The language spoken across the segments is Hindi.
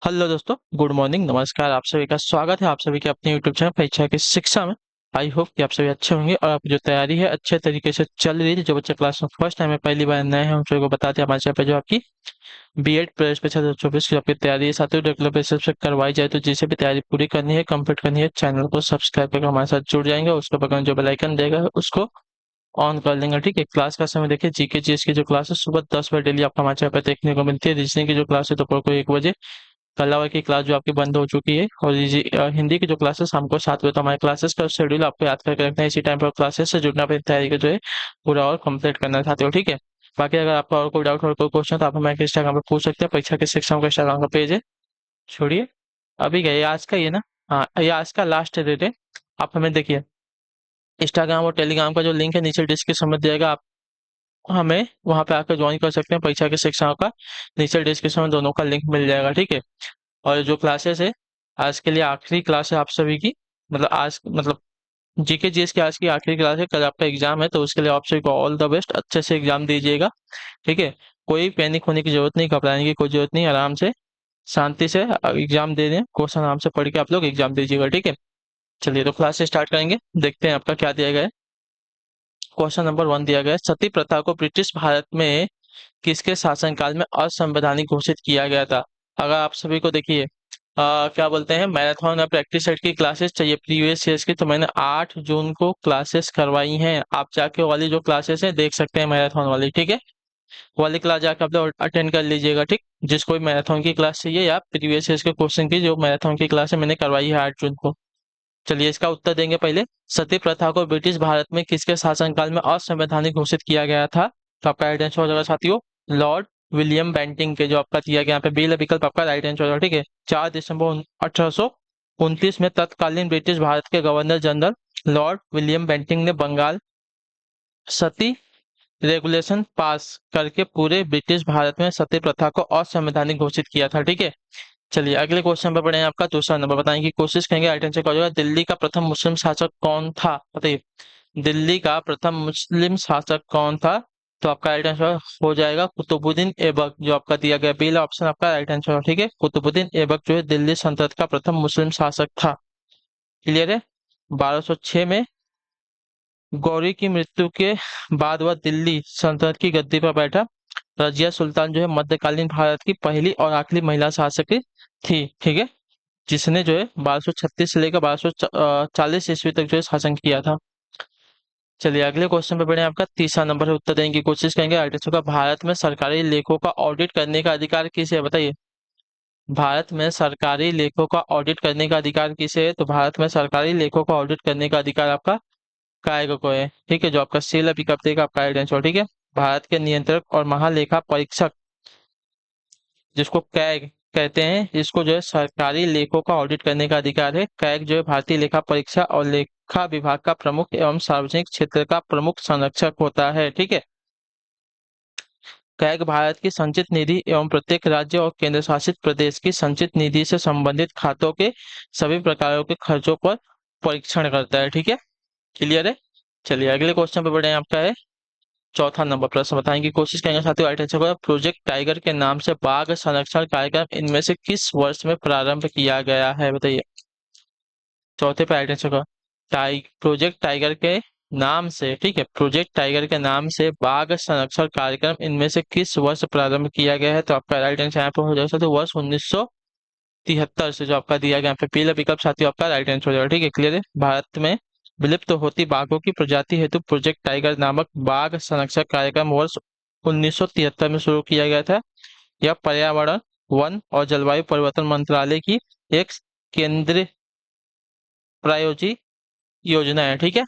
हेलो दोस्तों, गुड मॉर्निंग, नमस्कार। आप सभी का स्वागत है आप सभी के अपने यूट्यूब चैनल परीक्षा की शिक्षा में। आई होप कि आप सभी अच्छे होंगे और आपकी जो तैयारी है अच्छे तरीके से चल रही है। जो बच्चे क्लास में फर्स्ट टाइम है, पहली बार नए हैं, उन सभी को बताते हैं हमारे चैनल पे जो आपकी बीएड प्रवेश परीक्षा 2024 की आपकी तैयारी है साथ ही रेगुलर बेसिस पे करवाई जाए। तो जिसे भी तैयारी पूरी करनी है, कंप्लीट करनी है, चैनल को सब्सक्राइब करके हमारे साथ जुड़ जाएंगे। उसके बगल में जो बेल आइकन देगा उसको ऑन कर लेंगे। ठीक है, क्लास का समय देखिए, जीके जीएस की जो क्लास है सुबह 10 बजे डेली आपको हमारे चैनल पर देखने को मिलती है। रीजनिंग की जो क्लास है दोपहर को 1 बजे। कला की क्लास जो आपकी बंद हो चुकी है, और हिंदी की जो क्लासेस हमको 7 बजे, तो हमारे क्लासेस का शेड्यूल आपको याद करके रखना है। इसी टाइम पर क्लासेस से जुड़ना, अपनी तैयारी को जो है पूरा और कंप्लीट करना चाहते हो। ठीक है, बाकी अगर आपका और कोई डाउट और कोई क्वेश्चन तो आप हमारे इंस्टाग्राम पर पूछ सकते हैं। परीक्षा की शिक्षा का इंस्टाग्राम का पेज है, छोड़िए। अभी गए आज का ये ना, हाँ ये आज का लास्ट डेट है। आप हमें देखिए, इंस्टाग्राम और टेलीग्राम का जो लिंक है नीचे डिस्क्रिप्शन में दिएगा। आप हमें वहां पे आकर ज्वाइन कर सकते हैं। परीक्षा की शिक्षा का नीचे डिस्क्रिप्शन में दोनों का लिंक मिल जाएगा। ठीक है, और जो क्लासेस है, आज के लिए आखिरी क्लास है आप सभी की। मतलब आज, मतलब जीके जीएस की आज की आखिरी क्लास है। कल आपका एग्जाम है, तो उसके लिए आप सभी को ऑल द बेस्ट। अच्छे से एग्जाम दीजिएगा। ठीक है, कोई पैनिक होने की जरूरत नहीं, घबराने की कोई जरूरत नहीं। आराम से, शांति से एग्जाम दे दें। क्वेश्चन आराम से पढ़ के आप लोग एग्जाम दीजिएगा। ठीक है, चलिए तो क्लास से स्टार्ट करेंगे। देखते हैं आपका क्या दिया गया है। क्वेश्चन नंबर 1 दिया गया है, सती प्रथा को ब्रिटिश भारत में किसके शासनकाल में असंवैधानिक घोषित किया गया था। अगर आप सभी को देखिए, क्या बोलते हैं, मैराथन या प्रैक्टिस सेट की क्लासेस चाहिए प्रीवियस ईयर्स की, तो मैंने 8 जून को क्लासेस करवाई हैं। आप जाके वो वाली जो क्लासेस हैं देख सकते हैं, मैराथन वाली। ठीक है, वो वाली क्लास जाके आप लोग अटेंड कर लीजिएगा। ठीक, जिसको भी मैराथन की क्लास चाहिए या प्रीवियस ईयर्स के क्वेश्चन की, जो मैराथन की क्लास है मैंने करवाई है 8 जून को। चलिए इसका उत्तर देंगे पहले। सती प्रथा को ब्रिटिश भारत में किसके शासनकाल में असंवैधानिक घोषित किया गया था। तो आपका राइट आंसर हो जाएगा साथियों, लॉर्ड विलियम बेंटिंग के, जो आपका दिया गया यहाँ पे बी विकल्प आपका राइट आंसर हो जाएगा। ठीक है, 4 दिसंबर 1829 में तत्कालीन ब्रिटिश भारत के governor general Lord William Bentinck ने बंगाल सती रेगुलेशन पास करके पूरे ब्रिटिश भारत में सती प्रथा को असंवैधानिक घोषित किया था। ठीक है, चलिए अगले क्वेश्चन पर बढ़े। आपका दूसरा नंबर बताएं की कोशिश करेंगे। राइट आंसर क्या हो जाएगा, दिल्ली का प्रथम मुस्लिम शासक कौन था। बताइए, दिल्ली का प्रथम मुस्लिम शासक कौन था। तो आपका राइट आंसर हो जाएगा कुतुबुद्दीन ऐबक, जो आपका दिया गया पहला ऑप्शन आपका राइट आंसर है। ठीक है, कुतुबुद्दीन ऐबक जो है दिल्ली सल्तनत का प्रथम मुस्लिम शासक था। क्लियर है। 1206 में गौरी की मृत्यु के बाद वह दिल्ली सल्तनत की गद्दी पर बैठा। रजिया सुल्तान जो है मध्यकालीन भारत की पहली और आखिरी महिला शासक थी। ठीक है, जिसने जो है 1236 से लेकर 1240 ईस्वी तक जो है शासन किया था। चलिए अगले क्वेश्चन पे बढ़े। आपका तीसरा नंबर है, उत्तर देने की कोशिश करेंगे। आर्टिस्ट का भारत में सरकारी लेखों का ऑडिट करने का अधिकार किसे है। बताइए, भारत में सरकारी लेखों का ऑडिट करने का अधिकार किसे है। तो भारत में सरकारी लेखों का ऑडिट करने का अधिकार आपका काय को है। ठीक है, जो आपका सेल पिकअप देगा आपका राइट आंसर। ठीक है, भारत के नियंत्रक और महालेखा परीक्षक, जिसको कैग कहते हैं, इसको जो है सरकारी लेखों का ऑडिट करने का अधिकार है। कैग जो है भारतीय लेखा परीक्षा और लेखा विभाग का प्रमुख एवं सार्वजनिक क्षेत्र का प्रमुख संरक्षक होता है। ठीक है, कैग भारत की संचित निधि एवं प्रत्येक राज्य और केंद्र शासित प्रदेश की संचित निधि से संबंधित खातों के सभी प्रकारों के खर्चों पर परीक्षण करता है। ठीक है, क्लियर है। चलिए अगले क्वेश्चन पे बढ़े। आपका है चौथा नंबर प्रश्न, बताएं की कोशिश करेंगे साथियों। राइट आंसर प्रोजेक्ट टाइगर के नाम से बाघ संरक्षण कार्यक्रम इनमें से किस वर्ष में प्रारंभ किया गया है। बताइए, चौथे पे राइट आंसर प्रोजेक्ट टाइगर के नाम से, ठीक है, प्रोजेक्ट टाइगर के नाम से बाघ संरक्षण कार्यक्रम इनमें से किस वर्ष प्रारंभ किया गया है। तो आपका राइट आंसर यहाँ पे हो जाएगा तो वर्ष 1973 से, जो आपका दिया गया यहाँ पे पहला विकल्प साथियों आपका राइट आंसर हो जाएगा। ठीक है, क्लियर है। भारत में विलुप्त होती बाघों की प्रजाति हेतु प्रोजेक्ट टाइगर नामक बाघ संरक्षण कार्यक्रम वर्ष 1973 में शुरू किया गया था। यह पर्यावरण, वन और जलवायु परिवर्तन मंत्रालय की एक केंद्र प्रायोजित योजना है। ठीक है,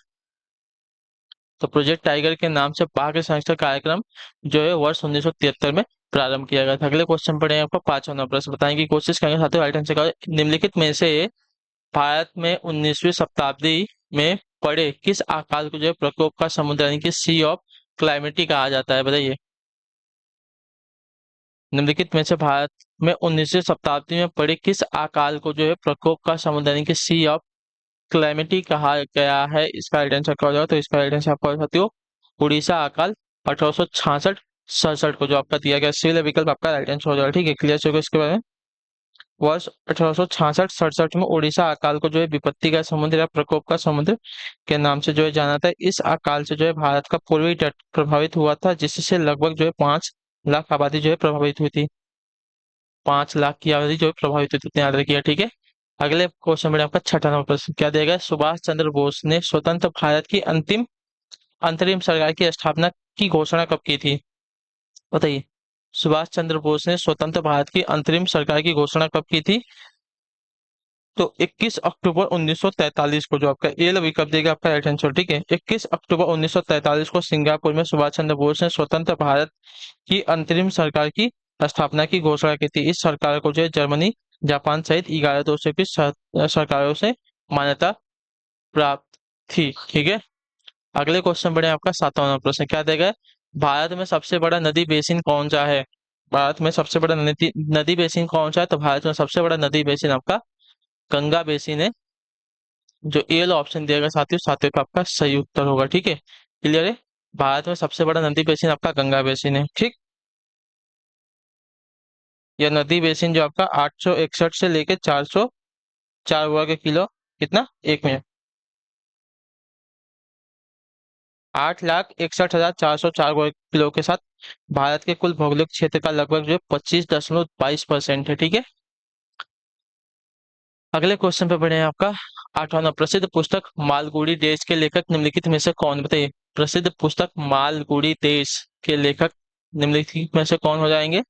तो प्रोजेक्ट टाइगर के नाम से बाघ संरक्षण कार्यक्रम जो है वर्ष 1973 में प्रारंभ किया गया था। अगले क्वेश्चन पढ़े आपको पांचवा नंबर प्रश्न, बताएंगे कोशिश करेंगे साथियों। राइट आंसर का निम्नलिखित में से भारत में 19वीं शताब्दी में पड़े किस आकाल को जो है प्रकोप का समुद्र यानी कि सी ऑफ क्लाइमेटी कहा जाता है। बताइए, निम्नलिखित में से भारत में 19वीं शताब्दी में पड़े किस अकाल को जो है प्रकोप का समुद्र यानी कि सी ऑफ क्लैमिटी कहा गया है। इसका राइट आंसर क्या हो जाएगा। तो इसका राइट आंसर आपका हो सकते हो उड़ीसा अकाल 1866 67 को, जो आपका दिया गया सी विकल्प आपका राइट आंसर हो जाएगा। ठीक है, क्लियर हो गया इसके बारे में। वर्ष 1866-67 में उड़ीसा अकाल को जो है विपत्ति का समुद्र या प्रकोप का समुद्र के नाम से जो है जाना था। इस अकाल से जो है भारत का पूर्वी तट प्रभावित हुआ था, जिससे लगभग जो है 5 लाख आबादी जो है प्रभावित हुई थी। 5 लाख की आबादी जो है प्रभावित हुई थी, इतना याद रखिए, ठीक है। अगले क्वेश्चन में आपका छठा नंबर प्रश्न क्या देगा? सुभाष चंद्र बोस ने स्वतंत्र भारत की अंतरिम सरकार की स्थापना की घोषणा कब की थी? बताइए। सुभाष चंद्र बोस ने स्वतंत्र भारत की अंतरिम सरकार की घोषणा कब की थी? तो 21 अक्टूबर 1943 को, जो आपका ए विकल्प देगा आपका राइट आंसर, ठीक है। 21 अक्टूबर 1943 को सिंगापुर में सुभाष चंद्र बोस ने स्वतंत्र भारत की अंतरिम सरकार की स्थापना की घोषणा की थी। इस सरकार को जो है जर्मनी, जापान सहित 11 देशों की सरकारों से मान्यता प्राप्त थी, ठीक है। अगले क्वेश्चन बढ़े आपका सातवां नंबर प्रश्न क्या देगा? भारत में सबसे बड़ा नदी बेसिन कौन सा है? भारत में सबसे बड़ा नदी नदी बेसिन कौन सा है? तो भारत में सबसे बड़ा नदी बेसिन आपका गंगा बेसिन है। जो ए वाला ऑप्शन दिया गया साथियों, सातवें का आपका सही उत्तर होगा, ठीक है। क्लियर है? भारत में सबसे बड़ा नदी बेसिन आपका गंगा बेसिन है, ठीक। यह नदी बेसिन जो आपका 861 से लेके 404 वर्ग किलो, कितना, एक मिनट, 8,61,404 वर्ग किलो के साथ भारत के कुल भौगोलिक क्षेत्र का लगभग जो है 25.22% है, ठीक है। अगले क्वेश्चन पे बढ़े हैं आपका आठवां नंबर, प्रसिद्ध पुस्तक मालगुडी देश के लेखक निम्नलिखित में से कौन? बताइए। प्रसिद्ध पुस्तक मालगुडी देश के लेखक निम्नलिखित में से कौन हो जाएंगे?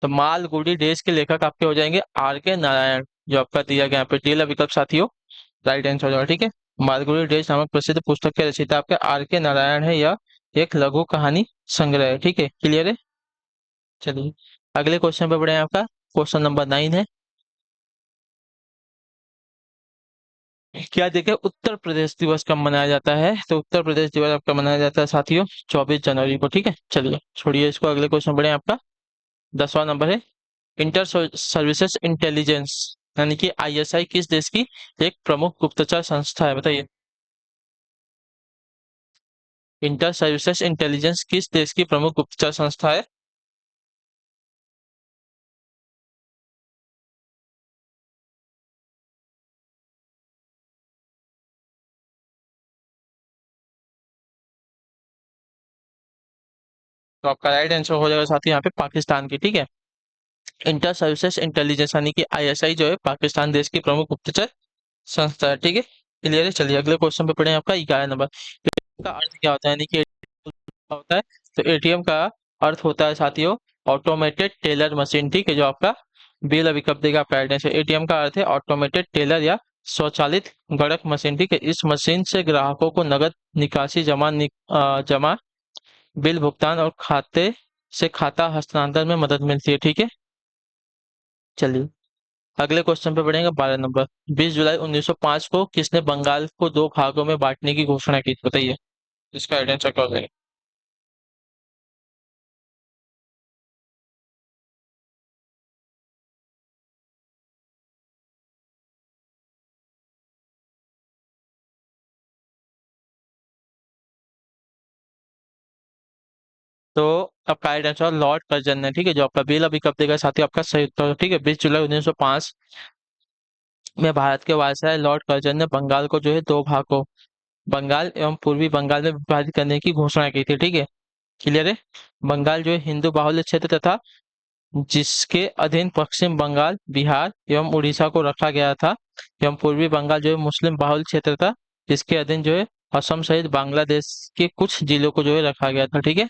तो मालगुडी देश के लेखक आपके हो जाएंगे आर के नारायण, जो आपका दिया गया यहाँ पे डी विकल्प साथियों राइट आंसर हो जाएगा, ठीक है। मालगुडी डेज नामक प्रसिद्ध पुस्तक के रचयिता आपके आर के नारायण है। यह एक लघु कहानी संग्रह है, ठीक है। क्लियर है? चलिए अगले क्वेश्चन पे बढ़े हैं आपका क्वेश्चन नंबर 9 है। क्या देखें, उत्तर प्रदेश दिवस कब मनाया जाता है? तो उत्तर प्रदेश दिवस आपका मनाया जाता है साथियों 24 जनवरी को, ठीक है। चलिए छोड़िए इसको, अगले क्वेश्चन बढ़े आपका 10वां नंबर है। इंटर सर्विसेज इंटेलिजेंस यानी कि आईएसआई किस देश की एक प्रमुख गुप्तचर संस्था है? बताइए। इंटर सर्विसेज इंटेलिजेंस किस देश की प्रमुख गुप्तचर संस्था है? तो आपका राइट आंसर हो जाएगा साथी यहाँ पे पाकिस्तान की, ठीक है। इंटर सर्विसेज इंटेलिजेंस यानी कि आईएसआई जो है पाकिस्तान देश की प्रमुख गुप्तचर संस्था है, ठीक है। क्लियर है? चलिए अगले क्वेश्चन पे पढ़े आपका 11 नंबर का अर्थ क्या होता है, यानी कि क्या होता है? तो एटीएम का अर्थ होता है साथियों ऑटोमेटेड टेलर मशीन, ठीक है। जो आपका बिल विकल्प देगा आपका राइट आंसर। एटीएम का अर्थ है ऑटोमेटेड टेलर या स्वचालित गणक मशीन, ठीक है। इस मशीन से ग्राहकों को नगद निकासी, जमा, बिल भुगतान और खाते से खाता हस्तांतरण में मदद मिलती है, ठीक है। चलिए अगले क्वेश्चन पे बढ़ेंगे 12 नंबर। 20 जुलाई 1905 को किसने बंगाल को दो भागों में बांटने की घोषणा की? बताइए। इसका आंसर क्या होगा? तो आपका राइट आंसर लॉर्ड कर्जन है, ठीक है। जो आपका बिल अभी कब देगा साथियों, आपका सही उत्तर, ठीक है। 20 जुलाई 1905 में भारत के वायसराय लॉर्ड कर्जन ने बंगाल को जो है दो भागों, बंगाल एवं पूर्वी बंगाल में विभाजित करने की घोषणा की थी, ठीक है। क्लियर है? बंगाल जो है हिंदू बाहुल्य क्षेत्र तथा जिसके अधीन पश्चिम बंगाल, बिहार एवं उड़ीसा को रखा गया था, एवं पूर्वी बंगाल जो है मुस्लिम बाहुल्य क्षेत्र था, जिसके अधीन जो है असम सहित बांग्लादेश के कुछ जिलों को जो है रखा गया था, ठीक है।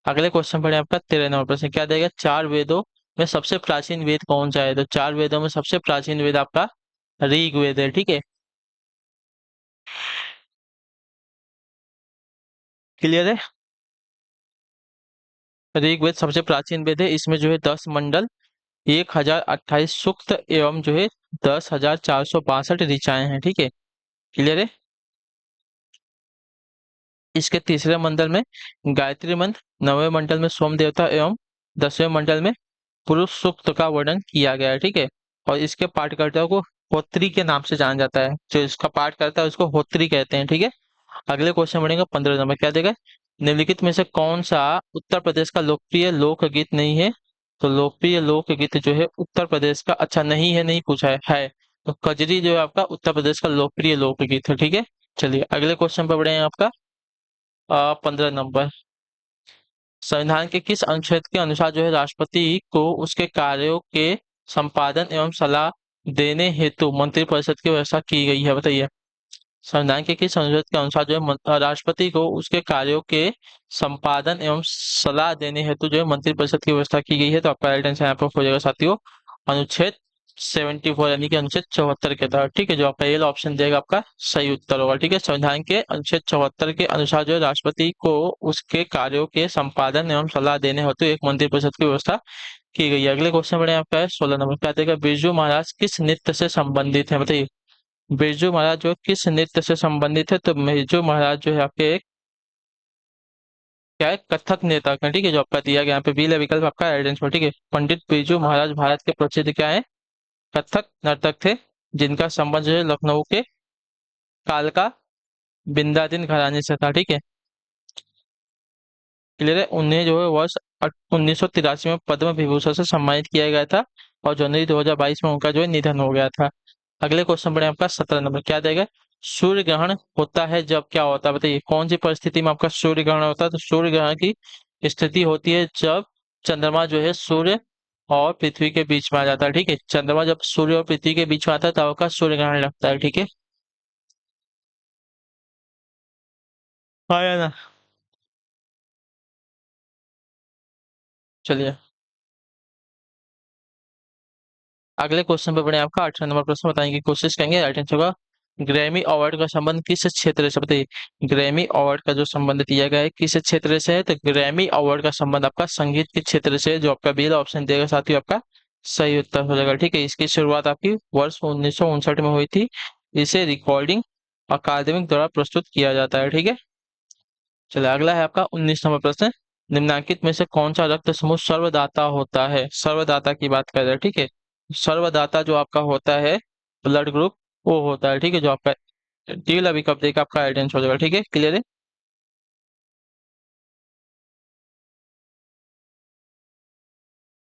अगले क्वेश्चन पढ़े आपका 13 नंबर प्रश्न क्या देगा? चार वेदों में सबसे प्राचीन वेद कौन सा है? तो चार वेदों में सबसे प्राचीन वेद आपका ऋग्वेद है, ठीक है। क्लियर है? ऋग्वेद सबसे प्राचीन वेद है। इसमें जो है 10 मंडल, 1028 सूक्त एवं जो है 10,462 ऋचाएं हैं, ठीक है। क्लियर है? इसके तीसरे मंडल में गायत्री मंत्र, 9वें मंडल में सोम देवता एवं 10वें मंडल में पुरुष सूक्त का वर्णन किया गया है, ठीक है। और इसके पाठकर्ता को होत्री के नाम से जाना जाता है। जो इसका पाठ करता है उसको होत्री कहते हैं, ठीक है। अगले क्वेश्चन बढ़ेंगे 15 नंबर क्या देगा? निम्नलिखित में से कौन सा उत्तर प्रदेश का लोकप्रिय लोकगीत नहीं है? तो लोकप्रिय लोकगीत जो है उत्तर प्रदेश का, अच्छा नहीं है, नहीं पूछा है। तो कजरी जो है आपका उत्तर प्रदेश का लोकप्रिय लोकगीत है, ठीक है। चलिए अगले क्वेश्चन पर बढ़े हैं आपका 15 नंबर। संविधान के किस अनुच्छेद के अनुसार जो है राष्ट्रपति को उसके कार्यों के संपादन एवं सलाह देने हेतु मंत्रिपरिषद की व्यवस्था की गई है, बताइए। संविधान के किस अनुच्छेद के अनुसार जो है राष्ट्रपति को उसके कार्यों के संपादन एवं सलाह देने हेतु जो है मंत्रिपरिषद की व्यवस्था की गई है। तो आपका राइट आंसर यहाँ पर हो जाएगा साथियों अनुच्छेद 74 यानी कि अनुच्छेद 74 के तहत, ठीक है। जो आपका ये ऑप्शन देगा आपका सही उत्तर होगा, ठीक है। संविधान के अनुच्छेद 74 के अनुसार जो है राष्ट्रपति को उसके कार्यों के संपादन एवं सलाह देने हेतु एक मंत्रिपरिषद की व्यवस्था की गई है। अगले क्वेश्चन बढ़े आपका है 16 नंबर, क्या देगा, बिरजू महाराज किस नृत्य से संबंधित है, बताइए। बिरजू महाराज जो है किस नृत्य से संबंधित है, तो बिरजू महाराज जो है आपके एक क्या है, कथक नृतक है, ठीक है। जो आपका दिया गया यहाँ पे बी है विकल्प आपका आइडेंटिफाई, ठीक है। पंडित बिरजू महाराज भारत के प्रसिद्ध क्या है, कथक नर्तक थे, जिनका संबंध जो है लखनऊ के कालका बिंदादिन घराने से था, ठीक है। क्लियर है। उन्हें जो है वर्ष 1983 में पद्म विभूषण से सम्मानित किया गया था और जनवरी 2022 में उनका जो है निधन हो गया था। अगले क्वेश्चन बढ़े आपका 17 नंबर, क्या देगा, सूर्य ग्रहण होता है जब क्या होता है, बताइए। कौन सी परिस्थिति में आपका सूर्य ग्रहण होता है, तो सूर्य ग्रहण की स्थिति होती है जब चंद्रमा जो है सूर्य और पृथ्वी के बीच में आ जाता है, ठीक है। चंद्रमा जब सूर्य और पृथ्वी के बीच में आता है तब आपका सूर्य ग्रहण लगता है, ठीक है। आया ना। चलिए अगले क्वेश्चन पे बढ़े आपका 18 नंबर प्रश्न बताने की कोशिश करेंगे, राइट आंसर होगा ग्रैमी अवार्ड का संबंध किस क्षेत्र से, बताइए। ग्रैमी अवार्ड का जो संबंध दिया गया है किस क्षेत्र से है, तो ग्रैमी अवार्ड का संबंध आपका संगीत के क्षेत्र से है। जो आपका बी ऑप्शन देगा साथियों आपका सही उत्तर हो जाएगा, ठीक है। इसकी शुरुआत आपकी वर्ष 1959 में हुई थी। इसे रिकॉर्डिंग अकादमिक द्वारा प्रस्तुत किया जाता है, ठीक है। चलिए अगला है आपका 19 नंबर प्रश्न, निम्नलिखित में से कौन सा रक्त समूह सर्वदाता होता है, सर्वदाता की बात कर रहे हैं, ठीक है। सर्वदाता जो आपका होता है ब्लड ग्रुप वो होता है, ठीक है। जो आपका डी अभी कब देगा आपका आइडेंस हो जाएगा, ठीक है। क्लियर है।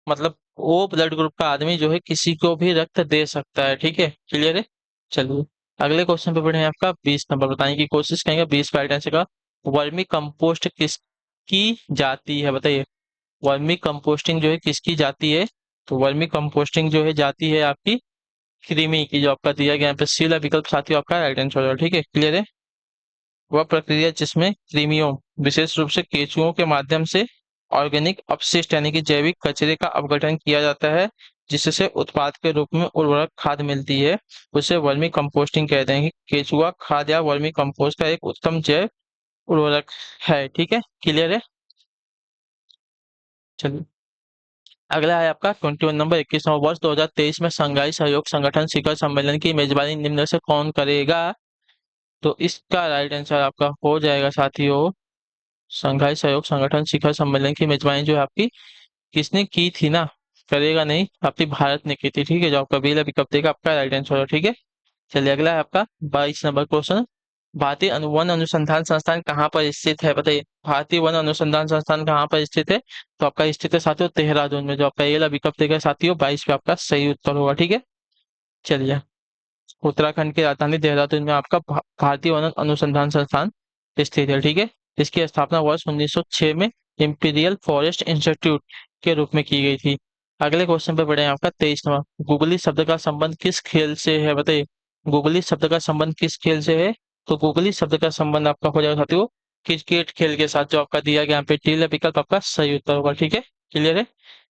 मतलब वो ब्लड ग्रुप का आदमी जो है किसी को भी रक्त दे सकता है, ठीक है। क्लियर है। चलिए अगले क्वेश्चन पे बढ़े हैं आपका 20 नंबर, बताने की कोशिश करेंगे 20 का आइडेंस का, वर्मी कंपोस्ट किसकी जाती है, बताइए। वर्मी कंपोस्टिंग जो है किसकी जाती है, तो वर्मी कंपोस्टिंग जो है जाती है आपकी कृमि की। जो आपका दिया गया यहाँ पे सी विकल्प साथियों आपका राइट आंसर होगा, ठीक है। क्लियर है। वह प्रक्रिया जिसमें कृमियों विशेष रूप से केंचुओं के माध्यम से ऑर्गेनिक अपशिष्ट यानी कि जैविक कचरे का अपघटन किया जाता है, जिससे उत्पाद के रूप में उर्वरक खाद मिलती है, उसे वर्मी कंपोस्टिंग कहते हैं। कि केंचुआ खाद या वर्मी कंपोस्ट का एक उत्तम जैव उर्वरक है, ठीक है। क्लियर है। चलिए अगला है आपका 21 नंबर, 21वां वर्ष 2023 में शंघाई सहयोग संगठन शिखर सम्मेलन की मेजबानी निम्न से कौन करेगा, तो इसका राइट आंसर आपका हो जाएगा साथियों शंघाई सहयोग संगठन शिखर सम्मेलन की मेजबानी जो है आपकी किसने की थी ना, करेगा नहीं, आपकी भारत ने की थी, ठीक है। जो आपका बिल अभी कब देगा आपका राइट आंसर होगा, ठीक है। चलिए अगला है आपका 22 नंबर क्वेश्चन, भारतीय वन अनुसंधान संस्थान कहाँ पर स्थित है, बताइए। भारतीय वन अनुसंधान संस्थान कहाँ पर स्थित है, तो आपका स्थित है साथियों देहरादून में। जो आपका ये विकल्प देगा साथियों 22 पे आपका सही उत्तर होगा, ठीक है। चलिए उत्तराखंड की राजधानी देहरादून में आपका भारतीय वन अनुसंधान संस्थान स्थित है, ठीक है। इसकी स्थापना वर्ष 1906 में इंपीरियल फॉरेस्ट इंस्टीट्यूट के रूप में की गई थी। अगले क्वेश्चन पे बढ़े हैं आपका 23 नंबर, गुगली शब्द का संबंध किस खेल से है, बताइए। गुगली शब्द का संबंध किस खेल से है, तो गुगली शब्द का संबंध आपका हो जाएगा साथियों क्रिकेट खेल के साथ। जो आपका दिया गया यहाँ पे टी विकल्प आपका सही उत्तर होगा, ठीक है। क्लियर है।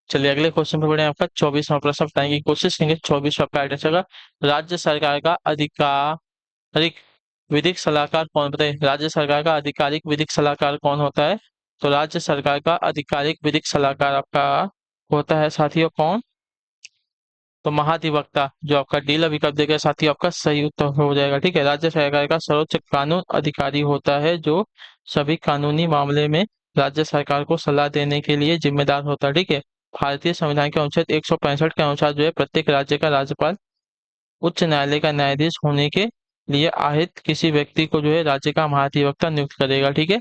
चलिए अगले क्वेश्चन पे बढ़े हैं आपका 24वां प्रश्न बताने की कोशिश करेंगे 24 आपका आइडिया होगा, राज्य सरकार का आधिकारिक विधिक सलाहकार कौन, बताइए। राज्य सरकार का आधिकारिक विधिक सलाहकार कौन होता है, तो राज्य सरकार का आधिकारिक विधिक सलाहकार आपका होता है साथियों कौन, तो महाधिवक्ता। जो आपका डील विकल्प देगा साथियों आपका सही उत्तर हो जाएगा, ठीक है। राज्य सरकार का सर्वोच्च कानून अधिकारी होता है जो सभी कानूनी मामले में राज्य सरकार को सलाह देने के लिए जिम्मेदार होता है, ठीक है। भारतीय संविधान के अनुच्छेद 165 के अनुसार जो है प्रत्येक राज्य का राज्यपाल उच्च न्यायालय का न्यायाधीश होने के लिए आहित किसी व्यक्ति को जो है राज्य का महाधिवक्ता नियुक्त करेगा, ठीक है।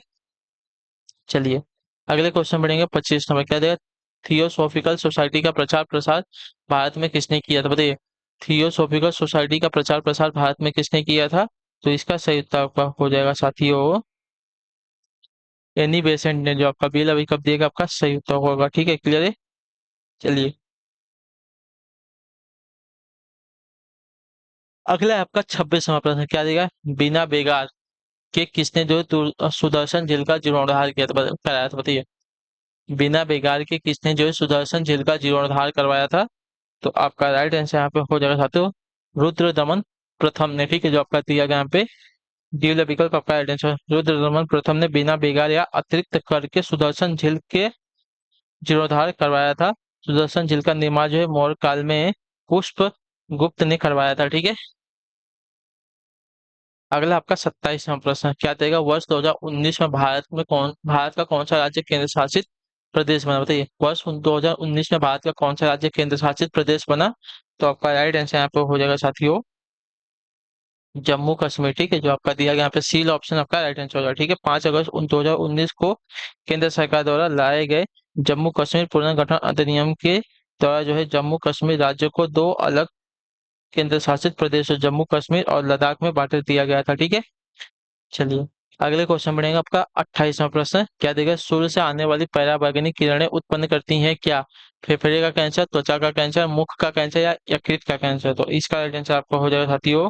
चलिए अगले क्वेश्चन बढ़ेंगे 25 नंबर, क्या देगा, थियोसॉफिकल सोसाइटी का प्रचार प्रसार भारत में किसने किया था, बताइए। थियोसॉफिकल सोसाइटी का प्रचार प्रसार भारत में किसने किया था? तो इसका सही उत्तर आपका हो जाएगा साथियों एनी बेसेंट ने, जो आपका बिल अभी कब दिएगा, आपका सही उत्तर होगा। ठीक है, क्लियर है। चलिए, अगला है आपका 26वां प्रश्न, क्या देगा? बिना बेगार के किसने जो है सुदर्शन झील का जीर्णोद्धार किया था, कराया था, बताइए। बिना बेगार के किसने जो है सुदर्शन झील का जीर्णोद्धार करवाया था? तो आपका राइट आंसर यहाँ पे हो जाएगा साथियों रुद्र दमन प्रथम ने। ठीक है, जो आपका दिया गया यहाँ पे डी वाला विकल्प आपका राइट आंसर। रुद्र दमन प्रथम ने बिना बेगार या अतिरिक्त कर के सुदर्शन झील के जीर्णोद्धार करवाया था। सुदर्शन झील का निर्माण जो है मौर्य काल में पुष्प गुप्त ने करवाया था। ठीक है, अगला आपका 27वां प्रश्न, क्या देगा? वर्ष 2019 में भारत का कौन सा राज्य केंद्र शासित प्रदेश बना, बताइए। वर्ष 2019 में भारत का कौन सा राज्य केंद्र शासित प्रदेश बना? तो आपका राइट आंसर यहाँ पे हो जाएगा साथियों जम्मू कश्मीर। ठीक है, जो आपका दिया गया यहाँ पे सील ऑप्शन आपका राइट आंसर होगा। ठीक है, 5 अगस्त 2019 को केंद्र सरकार द्वारा लाए गए जम्मू कश्मीर पुनर्गठन अधिनियम के द्वारा जो है जम्मू कश्मीर राज्य को दो अलग केंद्र शासित प्रदेशों जम्मू कश्मीर और लद्दाख में बांट दिया गया था। ठीक है, चलिए अगले क्वेश्चन बढ़ेगा आपका 28वां प्रश्न, क्या देगा? सूर्य से आने वाली पराबैंगनी किरणें उत्पन्न करती हैं क्या? फेफड़े का कैंसर, त्वचा का कैंसर, मुख का कैंसर या यकृत का कैंसर? तो इसका राइट आंसर आपका हो जाएगा साथियों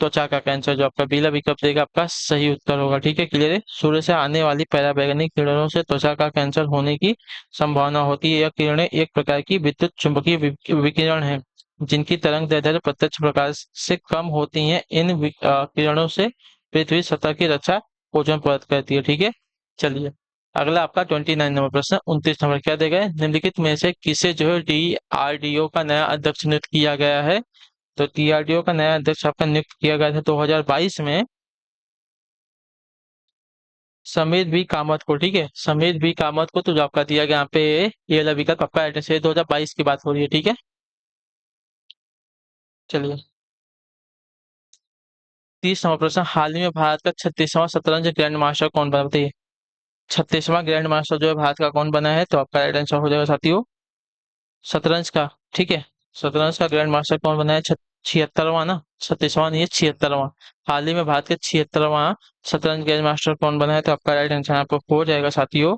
त्वचा का कैंसर, जो आपका बीला विकल्प देगा आपका सही उत्तर होगा। ठीक है, क्लियर है। सूर्य से आने वाली पराबैंगनी किरणों से त्वचा का कैंसर होने की संभावना होती है। यह किरणें एक प्रकार की विद्युत चुंबकीय विकिरण है जिनकी तरंग दैर्ध्य प्रत्यक्ष प्रकाश से कम होती है। इन किरणों से पृथ्वी सतह की रक्षा ओजोन परत करती है। ठीक है, चलिए अगला आपका 29 नंबर प्रश्न, 29 नंबर, क्या देगा? निम्नलिखित में से किसे जो है DRDO का नया अध्यक्ष नियुक्त किया गया है? तो DRDO का नया अध्यक्ष आपका नियुक्त किया गया था 2022 में समीर बी कामत को। ठीक है, समीर बी कामत को, तो जो आपका दिया गया यहाँ पे ये वाला विकल्प आपका एड्रेस है, 2022 की बात हो रही है। ठीक है, चलिए 30 नंबर प्रश्न, हाल ही में भारत का 36वां शतरंज ग्रैंड मास्टर कौन बना, बताइए। 36वां ग्रैंड मास्टर जो है भारत का कौन बना है? तो आपका राइट आंसर हो जाएगा साथियों शतरंज का। ठीक है, शतरंज का ग्रैंड मास्टर कौन बना है? 76वां ना, 36वां नहीं है, 76वां। हाल ही में भारत के 76वां शतरंज ग्रैंड मास्टर कौन बना है? तो आपका राइट आंसर आपको हो जाएगा साथियों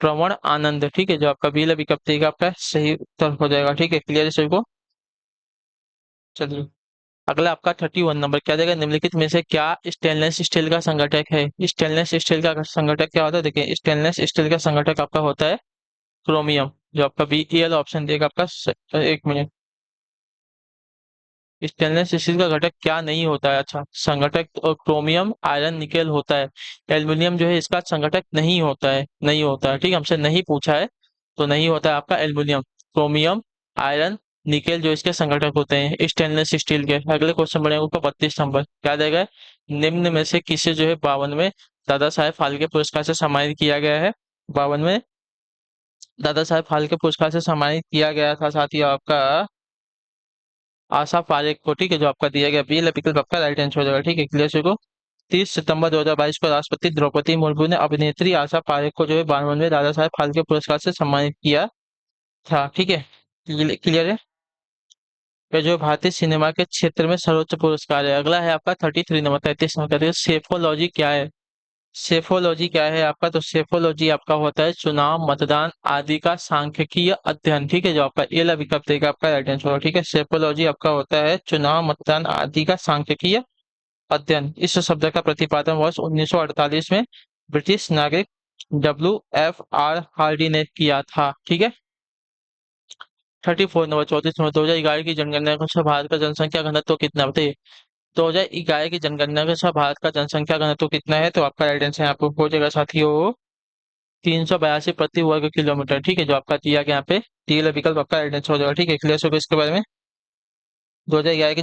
प्रवण आनंद। ठीक है, जो आपका बी लबी कप देगा आपका सही उत्तर हो जाएगा। ठीक है, क्लियर है सभी को। चलिए अगला आपका 31 नंबर, क्या देगा? निम्नलिखित में से क्या स्टेनलेस स्टील का संगठक है? स्टेनलेस स्टील का संगठक क्या होता है? देखिए, स्टेनलेस स्टील का संगठक आपका होता है क्रोमियम, जो आपका बी ई एल ऑप्शन देगा आपका 1 मिनट। स्टेनलेस स्टील का घटक क्या नहीं होता है? अच्छा, संगठक क्रोमियम आयरन निकेल होता है। एल्युमिनियम जो है इसका संगठक नहीं होता है, नहीं होता है। ठीक है, हमसे नहीं पूछा है तो नहीं होता है आपका एल्युमिनियम। क्रोमियम आयरन निकेल जो इसके संगठक होते हैं स्टेनलेस स्टील के। अगले क्वेश्चन बढ़ेगा ऊपर 32 नंबर, क्या देगा? निम्न में से किसे जो है 52वें दादा साहेब फाल्के पुरस्कार से सम्मानित किया गया है? 52वें दादा साहेब फाल्के पुरस्कार से सम्मानित किया गया था साथी आपका आशा पारेख को। ठीक है, जो आपका दिया गया बी विकल्प आपका राइट आंसर हो जाएगा। ठीक है, क्लियर को 30 सितंबर 2022 को राष्ट्रपति द्रौपदी मुर्मू ने अभिनेत्री आशा पारेख को जो है 52वें दादा साहेब फाल्के पुरस्कार से सम्मानित किया था। ठीक है, क्लियर है। ये जो भारतीय सिनेमा के क्षेत्र में सर्वोच्च पुरस्कार है। अगला है आपका 33 नंबर, 33 नंबर, सेफोलॉजी क्या है? सेफोलॉजी क्या है आपका? तो सेफोलॉजी आपका होता है चुनाव मतदान आदि का सांख्यिकीय अध्ययन। ठीक है, जो आपका ए ला विकल्प देगा आपका राइट आंसर होगा। ठीक है, सेफोलॉजी आपका होता है चुनाव मतदान आदि का सांख्यिकीय अध्ययन। इस शब्द का प्रतिपादन वर्ष 1948 में ब्रिटिश नागरिक WFR हार्डी ने किया था। ठीक है, 34 नंबर, 34 नंबर, 2011 की जनगणना के अनुसार भारत का जनसंख्या घनत्व कितना, बताइए। 2011 की जनगणना के अनुसार भारत का जनसंख्या घनत्व कितना है? तो आपका राइट आंसर यहाँ पे हो जाएगा साथियों 382 प्रति वर्ग किलोमीटर। ठीक है, जो आपका दिया गया यहाँ पे डी वाला विकल्प आपका राइट आंसर हो जाएगा। ठीक है, क्लियर हो गया इसके बारे में। 2011 की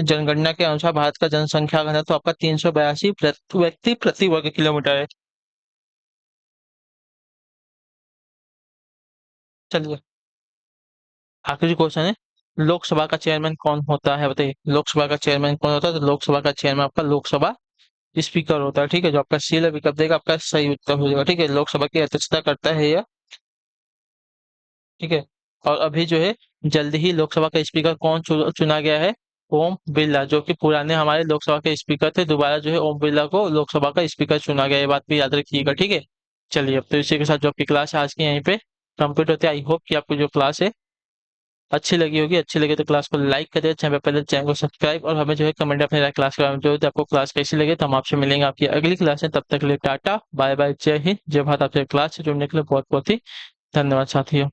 जनगणना के अनुसार भारत का जनसंख्या घनत्व तो आपका 382 व्यक्ति प्रति वर्ग किलोमीटर है। चलिए आखिरी क्वेश्चन है, लोकसभा का चेयरमैन कौन होता है, बताइए। लोकसभा का चेयरमैन कौन होता है? तो लोकसभा का चेयरमैन आपका लोकसभा स्पीकर होता है। ठीक है, जो आपका सी विकल्प देगा आपका सही उत्तर हो जाएगा। ठीक है, लोकसभा की अध्यक्षता करता है यह ठीक है। और अभी जो है जल्दी ही लोकसभा का स्पीकर कौन चुना गया है? ओम बिरला, जो कि पुराने हमारे लोकसभा के स्पीकर थे, दोबारा जो है ओम बिरला को लोकसभा का स्पीकर चुना गया, ये बात भी याद रखिएगा, ठीक है। चलिए, अब तो इसी के साथ जो आपकी क्लास है आज की यहीं पे कंप्लीट होती है। आई होप कि आपको जो क्लास है अच्छी लगी होगी। अच्छी लगी तो क्लास को लाइक करें, चैनल पहले चैनल को सब्सक्राइब, और हमें जो है कमेंट अपने राय क्लास के बारे में जो है आपको क्लास कैसी लगी। तो हम आपसे मिलेंगे आपकी अगली क्लास में, तब तक के लिए टाटा बाय बाय, जय हिंद जय भारत। आपसे क्लास से जुड़ने के लिए बहुत बहुत ही धन्यवाद साथियों।